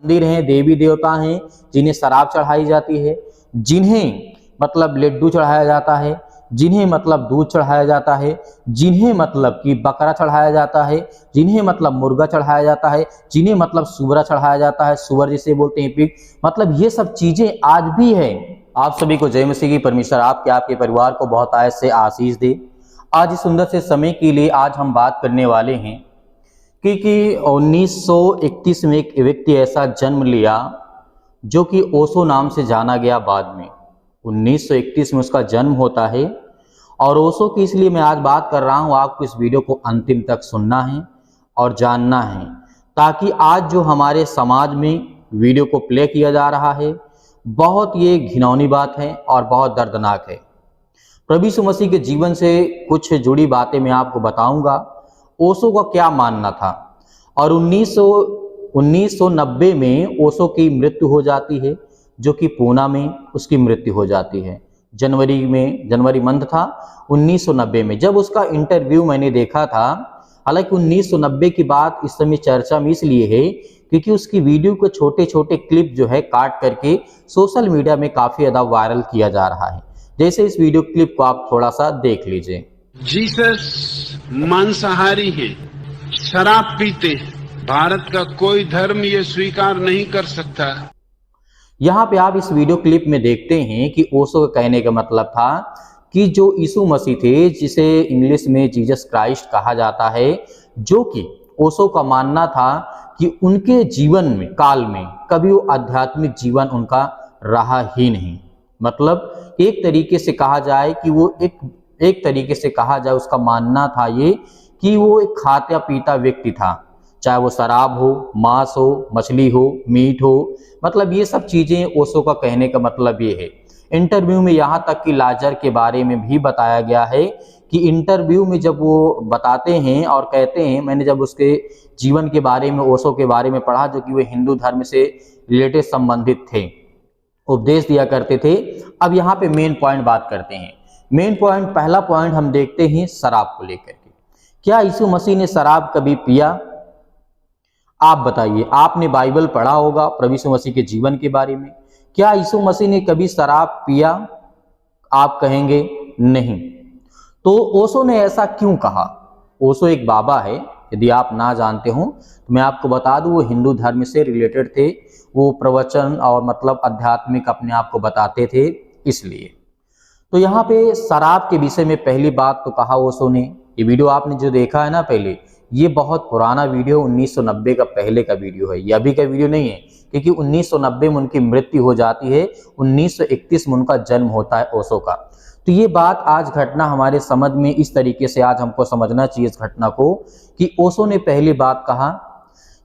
मंदिर हैं, देवी देवता हैं जिन्हें शराब चढ़ाई जाती है, जिन्हें मतलब लड्डू चढ़ाया जाता है, जिन्हें मतलब दूध चढ़ाया जाता है, जिन्हें मतलब कि बकरा चढ़ाया जाता है, जिन्हें मतलब मुर्गा चढ़ाया जाता है, जिन्हें मतलब सूअर चढ़ाया जाता है, सूअर जिसे बोलते हैं पिग, मतलब ये सब चीजें आज भी है। आप सभी को जय मसीह की। परमेश्वर आपके परिवार को बहुत आयत से आशीष दे। आज इस सुंदर से समय के लिए आज हम बात करने वाले हैं कि 1931 में एक व्यक्ति ऐसा जन्म लिया जो कि ओशो नाम से जाना गया। बाद में 1931 में उसका जन्म होता है और ओशो की इसलिए मैं आज बात कर रहा हूँ। आपको इस वीडियो को अंतिम तक सुनना है और जानना है, ताकि आज जो हमारे समाज में वीडियो को प्ले किया जा रहा है, बहुत ये घिनौनी बात है और बहुत दर्दनाक है। प्रभु यीशु मसीह के जीवन से कुछ जुड़ी बातें मैं आपको बताऊंगा। ओशो का क्या मानना था और 1990 में ओशो की मृत्यु हो जाती है, जो कि पूना में उसकी मृत्यु हो जाती है। जनवरी मंथ था 1990 में जब उसका इंटरव्यू मैंने देखा था। हालांकि 1990 की बात इस समय चर्चा में इसलिए है क्योंकि उसकी वीडियो को छोटे छोटे क्लिप जो है काट करके सोशल मीडिया में काफी ज्यादा वायरल किया जा रहा है। जैसे इस वीडियो क्लिप को आप थोड़ा सा देख लीजिए। जीसस मांसाहारी है, शराब पीते हैं। भारत का कोई धर्म ये स्वीकार नहीं कर सकता। यहाँ पे आप इस वीडियो क्लिप में देखते हैं कि ओशो का कहने का मतलब था कि जो यीशु मसीह थे, जिसे इंग्लिश में जीसस क्राइस्ट कहा जाता है, जो कि ओशो का मानना था कि उनके जीवन में काल में कभी वो आध्यात्मिक जीवन उनका रहा ही नहीं। मतलब एक तरीके से कहा जाए कि वो एक तरीके से कहा जाए उसका मानना था ये कि वो एक खाता पीता व्यक्ति था, चाहे वो शराब हो, मांस हो, मछली हो, मीट हो, मतलब ये सब चीजें ओशो का कहने का मतलब ये है। इंटरव्यू में यहाँ तक कि लाजर के बारे में भी बताया गया है कि इंटरव्यू में जब वो बताते हैं और कहते हैं, मैंने जब उसके जीवन के बारे में, ओशो के बारे में पढ़ा, जो कि वे हिंदू धर्म से रिलेटेड संबंधित थे, उपदेश दिया करते थे। अब यहाँ पे मेन पॉइंट बात करते हैं। मेन पॉइंट, पहला पॉइंट हम देखते हैं शराब को लेकर के। क्या यीशु मसीह ने शराब कभी पिया? आप बताइए, आपने बाइबल पढ़ा होगा प्रभु यीशु मसीह के जीवन के बारे में। क्या यीशु मसीह ने कभी शराब पिया? आप कहेंगे नहीं। तो ओशो ने ऐसा क्यों कहा? ओशो एक बाबा है, यदि आप ना जानते हो तो मैं आपको बता दूं, वो हिंदू धर्म से रिलेटेड थे। वो प्रवचन और मतलब आध्यात्मिक अपने आप को बताते थे, इसलिए। तो यहाँ पे शराब के विषय में पहली बात तो कहा ओशो ने। ये वीडियो आपने जो देखा है ना पहले, ये बहुत पुराना वीडियो, 1990 का पहले का वीडियो है, ये अभी का वीडियो नहीं है, क्योंकि 1990 में उनकी मृत्यु हो जाती है, 1931 में उनका जन्म होता है ओशो का। तो ये बात, आज घटना हमारे समझ में इस तरीके से आज हमको समझना चाहिए इस घटना को, कि ओशो ने पहली बात कहा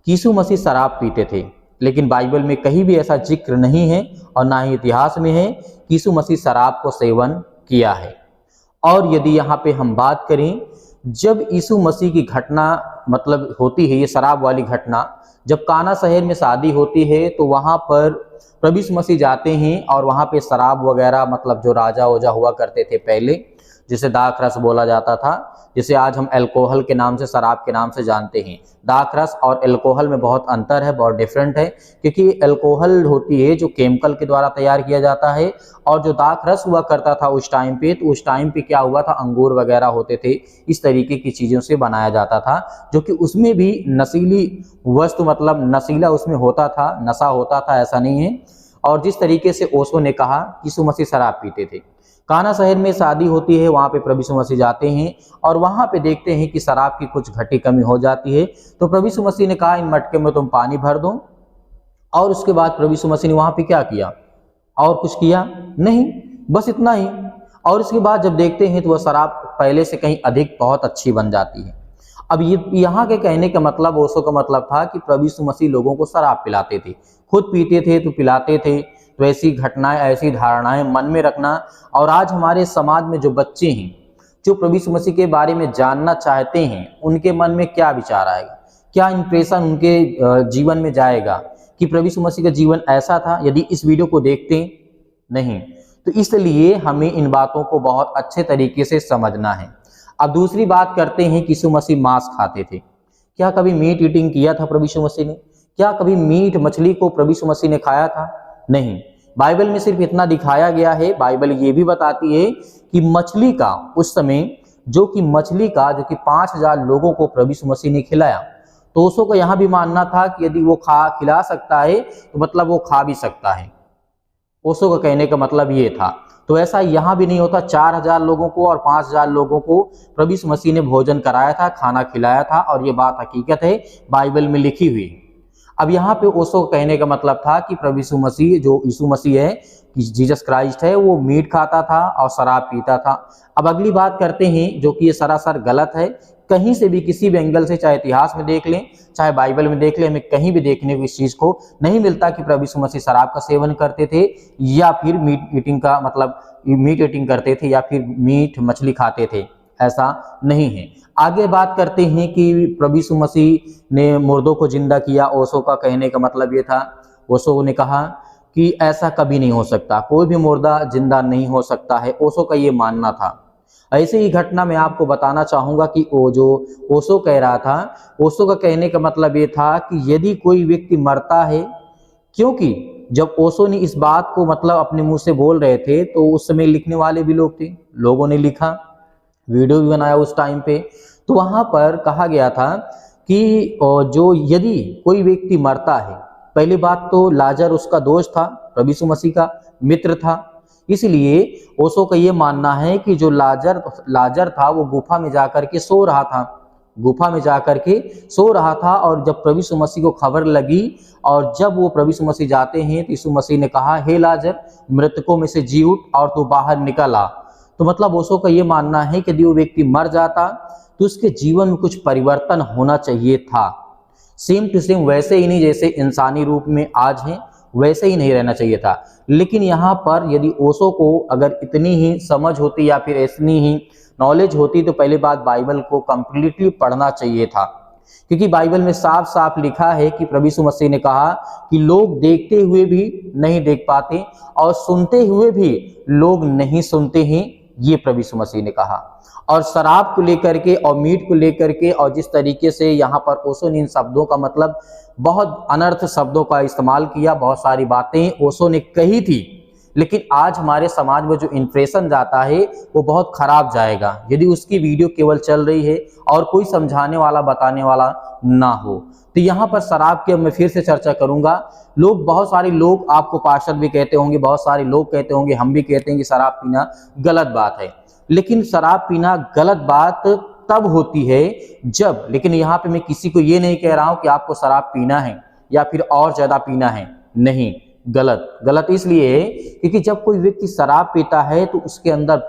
कि यीशु मसीह शराब पीते थे, लेकिन बाइबल में कहीं भी ऐसा जिक्र नहीं है और ना ही इतिहास में है कि यीशु मसीह शराब को सेवन किया है। और यदि यहाँ पे हम बात करें, जब यीशु मसीह की घटना मतलब होती है, ये शराब वाली घटना, जब काना शहर में शादी होती है तो वहाँ पर प्रभु यीशु मसीह जाते हैं और वहाँ पे शराब वगैरह, मतलब जो राजा ओजा हुआ करते थे पहले, जिसे दाखरस बोला जाता था, जिसे आज हम अल्कोहल के नाम से, शराब के नाम से जानते हैं। दाखरस और अल्कोहल में बहुत अंतर है, बहुत डिफरेंट है, क्योंकि अल्कोहल होती है जो केमिकल के द्वारा तैयार किया जाता है, और जो दाखरस हुआ करता था उस टाइम पे, तो उस टाइम पे क्या हुआ था, अंगूर वगैरह होते थे, इस तरीके की चीज़ों से बनाया जाता था, जो कि उसमें भी नशीली वस्तु, मतलब नशीला उसमें होता था, नशा होता था, ऐसा नहीं है। और जिस तरीके से ओशो ने कहा यीशु मसीह शराब पीते थे, काना शहर में शादी होती है, वहाँ पे प्रभु यीशु मसीह जाते हैं और वहाँ पे देखते हैं कि शराब की कुछ घटी कमी हो जाती है। तो प्रभु यीशु मसीह ने कहा, इन मटके में तुम पानी भर दो। और उसके बाद प्रभु यीशु मसीह ने वहाँ पे क्या किया? और कुछ किया नहीं, बस इतना ही। और उसके बाद जब देखते हैं तो वह शराब पहले से कहीं अधिक बहुत अच्छी बन जाती है। अब ये यहाँ के कहने का मतलब, ओशो का मतलब था कि प्रभु यीशु मसीह लोगों को शराब पिलाते थे, खुद पीते थे तो पिलाते थे। तो ऐसी घटनाएं, ऐसी धारणाएं मन में रखना। और आज हमारे समाज में जो बच्चे हैं, जो प्रभु यीशु मसीह के बारे में जानना चाहते हैं, उनके मन में क्या विचार आएगा, क्या इंप्रेशन उनके जीवन में जाएगा कि प्रभु यीशु मसीह का जीवन ऐसा था, यदि इस वीडियो को देखते नहीं। तो इसलिए हमें इन बातों को बहुत अच्छे तरीके से समझना है। अब दूसरी बात करते हैं कि यीशु मसीह मांस खाते थे। क्या कभी मीट ईटिंग किया था प्रभु यीशु मसीह ने? क्या कभी मीट मछली को प्रभु यीशु मसीह ने खाया था? नहीं। बाइबल में सिर्फ इतना दिखाया गया है। बाइबल ये भी बताती है कि मछली का उस समय जो कि 5,000 लोगों को प्रभु यीशु मसीह ने खिलाया। तो ओशो का यहाँ भी मानना था कि यदि वो खिला सकता है तो मतलब वो खा भी सकता है। ओशो का कहने का मतलब ये था। तो ऐसा यहाँ भी नहीं होता। 4,000 लोगों को और 5,000 लोगों को प्रभु यीशु मसीह ने भोजन कराया था, खाना खिलाया था, और ये बात हकीकत है, बाइबल में लिखी हुई है। अब यहाँ पे ओशो कहने का मतलब था कि प्रभु यीशु मसीह, जो यीशु मसीह है, जीसस क्राइस्ट है, वो मीट खाता था और शराब पीता था। अब अगली बात करते हैं जो कि ये सरासर गलत है। कहीं से भी किसी भी एंगल से, चाहे इतिहास में देख लें चाहे बाइबल में देख लें, हमें कहीं भी देखने को इस चीज को नहीं मिलता कि प्रभु यीशु मसीह शराब का सेवन करते थे या फिर मीट ईटिंग करते थे या फिर मीट मछली खाते थे। ऐसा नहीं है। आगे बात करते हैं कि प्रभु यीशु मसीह ने मुर्दों को जिंदा किया। ओशो का कहने का मतलब ये था, ओशो ने कहा कि ऐसा कभी नहीं हो सकता, कोई भी मुर्दा जिंदा नहीं हो सकता है। ओशो का ये मानना था। ऐसे ही घटना मैं आपको बताना चाहूंगा कि वो जो ओशो कह रहा था, ओशो का कहने का मतलब ये था कि यदि कोई व्यक्ति मरता है, क्योंकि जब ओशो ने इस बात को मतलब अपने मुंह से बोल रहे थे तो उस समय लिखने वाले भी लोग थे, लोगों ने लिखा, वीडियो भी बनाया उस टाइम पे। तो वहां पर कहा गया था कि जो यदि कोई व्यक्ति मरता है, पहली बात तो लाजर उसका दोस्त था, प्रभु यीशु मसीह का मित्र था, इसलिए ओशो का ये मानना है कि जो लाजर था वो गुफा में जाकर के सो रहा था, और जब प्रभु यीशु मसीह को खबर लगी और जब वो प्रभु यीशु मसीह जाते हैं तो यीशु मसीह ने कहा, हे लाजर, मृतकों में से जी उठ और तू बाहर निकल आ। तो मतलब ओशो का ये मानना है कि यदि वो व्यक्ति मर जाता तो उसके जीवन में कुछ परिवर्तन होना चाहिए था। सेम टू सेम वैसे ही नहीं जैसे इंसानी रूप में आज है, वैसे ही नहीं रहना चाहिए था। लेकिन यहाँ पर यदि ओशो को अगर इतनी ही समझ होती या फिर इतनी ही नॉलेज होती तो पहली बात बाइबल को कंप्लीटली पढ़ना चाहिए था, क्योंकि बाइबल में साफ साफ लिखा है कि प्रभु यीशु मसीह ने कहा कि लोग देखते हुए भी नहीं देख पाते और सुनते हुए भी लोग नहीं सुनते हैं, ये प्रभु यीशु मसीह ने कहा। और शराब को लेकर के और मीट को लेकर के और जिस तरीके से यहाँ पर ओशो ने इन शब्दों का मतलब बहुत अनर्थ शब्दों का इस्तेमाल किया, बहुत सारी बातें ओशो ने कही थी, लेकिन आज हमारे समाज में जो इंप्रेशन जाता है वो बहुत खराब जाएगा यदि उसकी वीडियो केवल चल रही है और कोई समझाने वाला बताने वाला ना हो। तो यहाँ पर शराब की मैं फिर से चर्चा करूंगा। बहुत सारे लोग, आपको पार्षद भी कहते होंगे, बहुत सारे लोग कहते होंगे, हम भी कहते हैं कि शराब पीना गलत बात है, लेकिन शराब पीना गलत बात तब होती है जब, लेकिन यहाँ पे मैं किसी को ये नहीं कह रहा हूं कि आपको शराब पीना है या फिर और ज्यादा पीना है, नहीं, गलत इसलिए है क्योंकि जब कोई व्यक्ति शराब पीता है तो उसके अंदर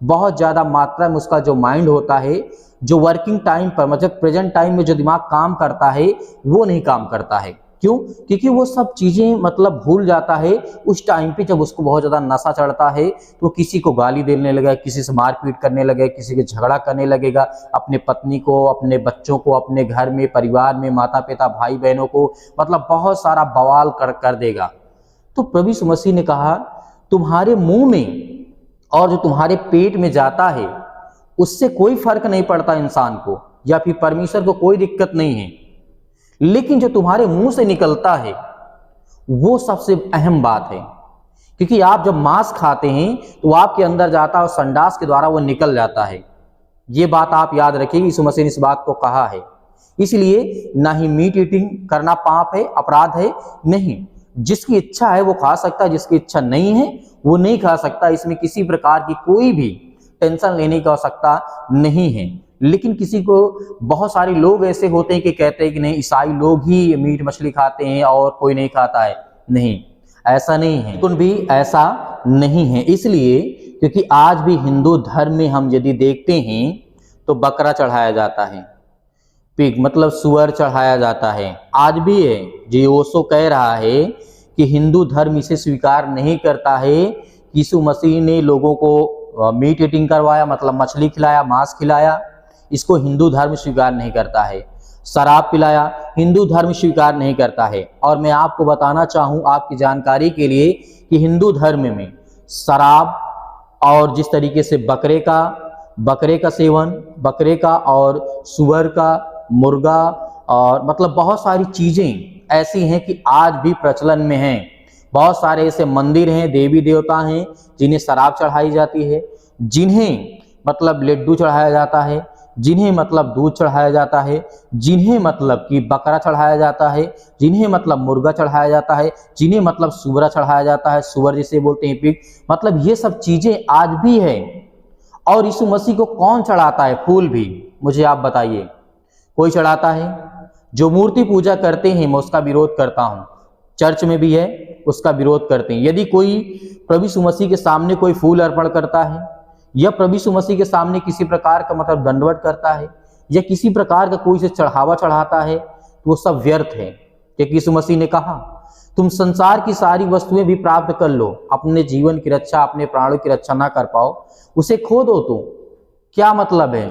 बहुत ज्यादा मात्रा में उसका जो माइंड होता है, जो वर्किंग टाइम पर मतलब प्रेजेंट टाइम में जो दिमाग काम करता है वो नहीं काम करता है। क्यों? क्योंकि वो सब चीजें मतलब भूल जाता है उस टाइम पे जब उसको बहुत ज्यादा नशा चढ़ता है, तो किसी को गाली देने लगेगा, किसी से मारपीट करने लगेगा, किसी के झगड़ा करने लगेगा, अपने पत्नी को, अपने बच्चों को, अपने घर में, परिवार में, माता पिता, भाई बहनों को, मतलब बहुत सारा बवाल कर देगा। तो प्रभु यीशु मसीह ने कहा, तुम्हारे मुंह में और जो तुम्हारे पेट में जाता है उससे कोई फर्क नहीं पड़ता इंसान को या फिर परमेश्वर को कोई दिक्कत नहीं है, लेकिन जो तुम्हारे मुंह से निकलता है वो सबसे अहम बात है। क्योंकि आप जब मांस खाते हैं तो आपके अंदर जाता है और संडास के द्वारा वो निकल जाता है। ये बात आप याद रखिए, यीशु मसीह ने इस बात को कहा है। इसलिए ना ही मीट ईटिंग करना पाप है, अपराध है, नहीं। जिसकी इच्छा है वो खा सकता है, जिसकी इच्छा नहीं है वो नहीं खा सकता। इसमें किसी प्रकार की कोई भी टेंशन लेने की आवश्यकता नहीं है। लेकिन किसी को, बहुत सारे लोग ऐसे होते हैं कि कहते हैं कि नहीं, ईसाई लोग ही मीट मछली खाते हैं और कोई नहीं खाता है। नहीं, ऐसा नहीं है, बिल्कुल भी ऐसा नहीं है। इसलिए क्योंकि आज भी हिंदू धर्म में हम यदि देखते हैं तो बकरा चढ़ाया जाता है, पिग मतलब सुअर चढ़ाया जाता है, आज भी है। जो ओशो कह रहा है कि हिंदू धर्म इसे स्वीकार नहीं करता है, यीशु मसीह ने लोगों को मीट ईटिंग करवाया, मतलब मछली खिलाया, मांस खिलाया, इसको हिंदू धर्म स्वीकार नहीं करता है। शराब पिलाया, हिंदू धर्म स्वीकार नहीं करता है। और मैं आपको बताना चाहूं आपकी जानकारी के लिए कि हिंदू धर्म में शराब और जिस तरीके से बकरे का सेवन, बकरे का और सुअर का, मुर्गा और मतलब बहुत सारी चीजें ऐसी हैं कि आज भी प्रचलन में हैं। बहुत सारे ऐसे मंदिर हैं, देवी देवता हैं जिन्हें शराब चढ़ाई जाती है, जिन्हें मतलब लड्डू चढ़ाया जाता है, जिन्हें मतलब दूध चढ़ाया जाता है, जिन्हें मतलब कि बकरा चढ़ाया जाता है, जिन्हें मतलब मुर्गा चढ़ाया जाता है, जिन्हें मतलब सुअर चढ़ाया जाता है, सुअर जिसे बोलते हैं पिग। मतलब ये सब चीजें आज भी है। और यीशु मसीह को कौन चढ़ाता है? फूल भी, मुझे आप बताइए, कोई चढ़ाता है? जो मूर्ति पूजा करते हैं मैं उसका विरोध करता हूं, चर्च में भी है, उसका विरोध करते हैं। यदि कोई प्रभु यीशु मसीह के सामने कोई फूल अर्पण करता है या प्रभु यीशु मसीह के सामने किसी प्रकार का मतलब दंडवत करता है या किसी प्रकार का कोई से चढ़ावा चढ़ाता है, तो वो सब व्यर्थ है। क्योंकि यीशु मसीह ने कहा तुम संसार की सारी वस्तुएं भी प्राप्त कर लो, अपने जीवन की रक्षा, अपने प्राणों की रक्षा ना कर पाओ, उसे खो दो, तो क्या मतलब है?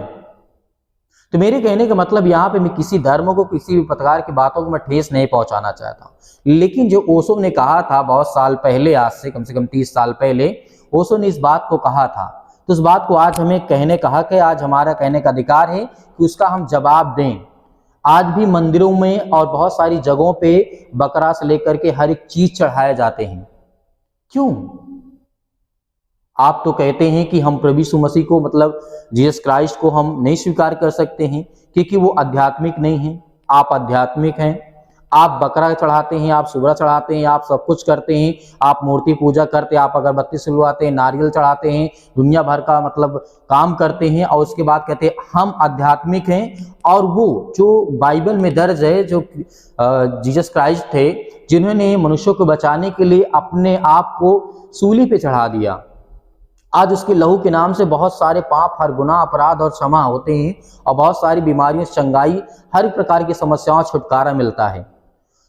तो मेरे कहने का मतलब यहाँ पे मैं किसी धर्म को, किसी भी प्रकार की बातों को मैं ठेस नहीं पहुंचाना चाहता, लेकिन जो ओशो ने कहा था बहुत साल पहले, आज से कम 30 साल पहले ओशो ने इस बात को कहा था, तो उस बात को आज हमें कहने का हक है, आज हमारा कहने का अधिकार है कि उसका हम जवाब दें। आज भी मंदिरों में और बहुत सारी जगहों पे बकरा से लेकर के हर एक चीज चढ़ाए जाते हैं। क्यों? आप तो कहते हैं कि हम प्रभु यीशु मसीह को मतलब जीसस क्राइस्ट को हम नहीं स्वीकार कर सकते हैं क्योंकि वो आध्यात्मिक नहीं है। आप आध्यात्मिक हैं, आप बकरा चढ़ाते हैं, आप सुअर चढ़ाते हैं, आप सब कुछ करते हैं, आप मूर्ति पूजा करते हैं, आप अगरबत्ती सुलवाते हैं, नारियल चढ़ाते हैं, दुनिया भर का मतलब काम करते हैं और उसके बाद कहते हैं हम आध्यात्मिक हैं। और वो जो बाइबल में दर्ज है, जो जीसस क्राइस्ट थे जिन्होंने मनुष्यों को बचाने के लिए अपने आप को सूली पे चढ़ा दिया, आज उसके लहू के नाम से बहुत सारे पाप, हर गुनाह, अपराध और क्षमा होते हैं और बहुत सारी बीमारियों से चंगाई, हर प्रकार की समस्याओं से छुटकारा मिलता है।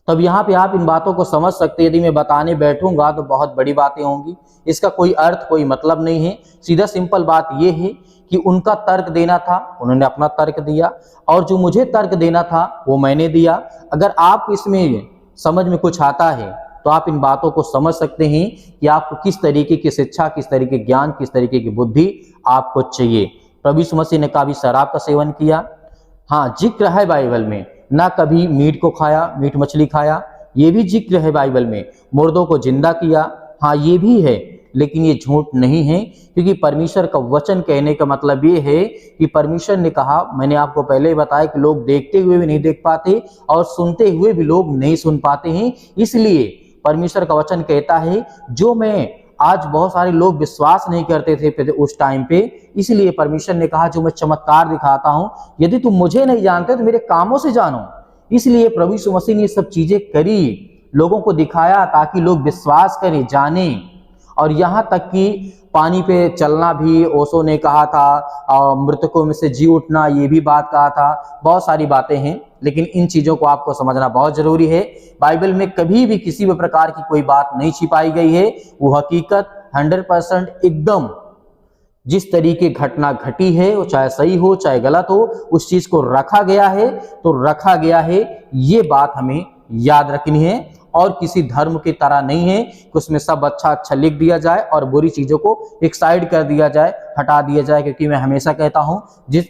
तब यहाँ पे आप इन बातों को समझ सकते हैं। यदि मैं बताने बैठूंगा तो बहुत बड़ी बातें होंगी, इसका कोई अर्थ, कोई मतलब नहीं है। सीधा सिंपल बात यह है कि उनका तर्क देना था, उन्होंने अपना तर्क दिया, और जो मुझे तर्क देना था वो मैंने दिया। अगर आप इसमें समझ में कुछ आता है तो आप इन बातों को समझ सकते हैं कि आपको किस तरीके की शिक्षा, किस तरीके के ज्ञान, किस तरीके की बुद्धि आपको चाहिए। प्रभु यीशु मसीह ने कभी शराब का सेवन किया? हाँ, जिक्र है बाइबल में। ना कभी मीट को खाया, मीट मछली खाया, ये भी जिक्र है बाइबल में। मुर्दों को जिंदा किया, हाँ ये भी है, लेकिन ये झूठ नहीं है, क्योंकि परमेश्वर का वचन कहने का मतलब ये है कि परमेश्वर ने कहा, मैंने आपको पहले ही बताया कि लोग देखते हुए भी नहीं देख पाते और सुनते हुए भी लोग नहीं सुन पाते हैं। इसलिए परमेश्वर का वचन कहता है, जो मैं आज बहुत सारे लोग विश्वास नहीं करते थे उस टाइम पे, इसलिए परमेश्वर ने कहा जो मैं चमत्कार दिखाता हूं, यदि तुम मुझे नहीं जानते तो मेरे कामों से जानो। इसलिए प्रभु यीशु मसीह ने ये सब चीजें करी, लोगों को दिखाया ताकि लोग विश्वास करें, जाने। और यहाँ तक कि पानी पे चलना भी ओशो ने कहा था, और मृतकों में से जी उठना ये भी बात कहा था। बहुत सारी बातें हैं, लेकिन इन चीजों को आपको समझना बहुत जरूरी है। बाइबल में कभी भी किसी भी प्रकार की कोई बात नहीं छिपाई गई है, वो हकीकत 100% एकदम जिस तरीके घटना घटी है, वो चाहे सही हो चाहे गलत हो, उस चीज को रखा गया है तो रखा गया है। ये बात हमें याद रखनी है, और किसी धर्म की तरह नहीं है कि उसमें सब अच्छा अच्छा लिख दिया जाए और बुरी चीजों को एक साइड कर दिया जाए, हटा दिया जाए। क्योंकि मैं हमेशा कहता हूं, जिस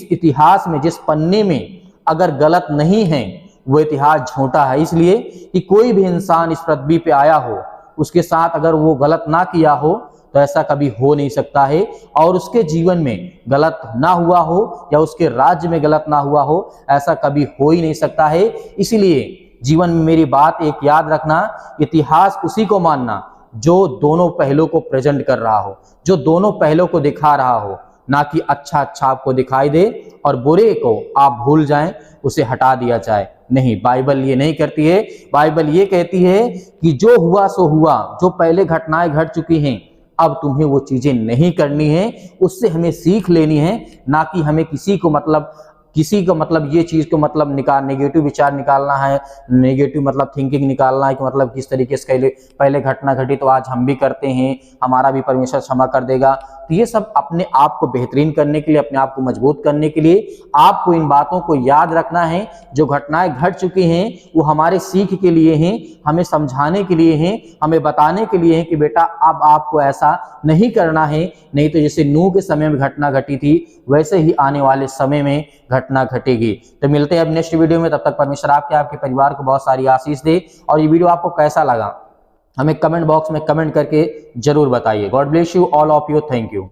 इतिहास में जिस पन्ने में अगर गलत नहीं है वो इतिहास झूठा है। इसलिए कि कोई भी इंसान इस पृथ्वी पे आया हो, उसके साथ अगर वो गलत ना किया हो तो ऐसा कभी हो नहीं सकता है, और उसके जीवन में गलत ना हुआ हो या उसके राज्य में गलत ना हुआ हो, ऐसा कभी हो ही नहीं सकता है। इसलिए जीवन में मेरी बात एक याद रखना, इतिहास उसी को मानना जो दोनों पहलों को प्रेजेंट कर रहा हो, जो दोनों पहलों को दिखा रहा हो, ना कि अच्छा अच्छा आपको दिखाई दे और बुरे को आप भूल जाएं, उसे हटा दिया जाए। नहीं, बाइबल ये नहीं करती है। बाइबल ये कहती है कि जो हुआ सो हुआ, जो पहले घटनाएं घट चुकी हैं, अब तुम्हें वो चीजें नहीं करनी है, उससे हमें सीख लेनी है, ना कि हमें किसी को मतलब ये चीज को मतलब नेगेटिव विचार निकालना है, नेगेटिव मतलब थिंकिंग निकालना है कि मतलब किस तरीके से पहले घटना घटी तो आज हम भी करते हैं, हमारा भी परमेश्वर क्षमा कर देगा। तो ये सब अपने आप को बेहतरीन करने के लिए, अपने आप को मजबूत करने के लिए आपको इन बातों को याद रखना है। जो घटनाएं घट चुकी हैं वो हमारे सीख के लिए हैं, हमें समझाने के लिए हैं, हमें बताने के लिए हैं कि बेटा अब आपको ऐसा नहीं करना है। नहीं तो जैसे नूह के समय में घटना घटी थी, वैसे ही आने वाले समय में घटना घटेगी। तो मिलते हैं अब नेक्स्ट वीडियो में, तब तक परमेश्वर आपके परिवार को बहुत सारी आशीष दे। और ये वीडियो आपको कैसा लगा हमें कमेंट बॉक्स में कमेंट करके जरूर बताइए। God bless you all of you, thank you.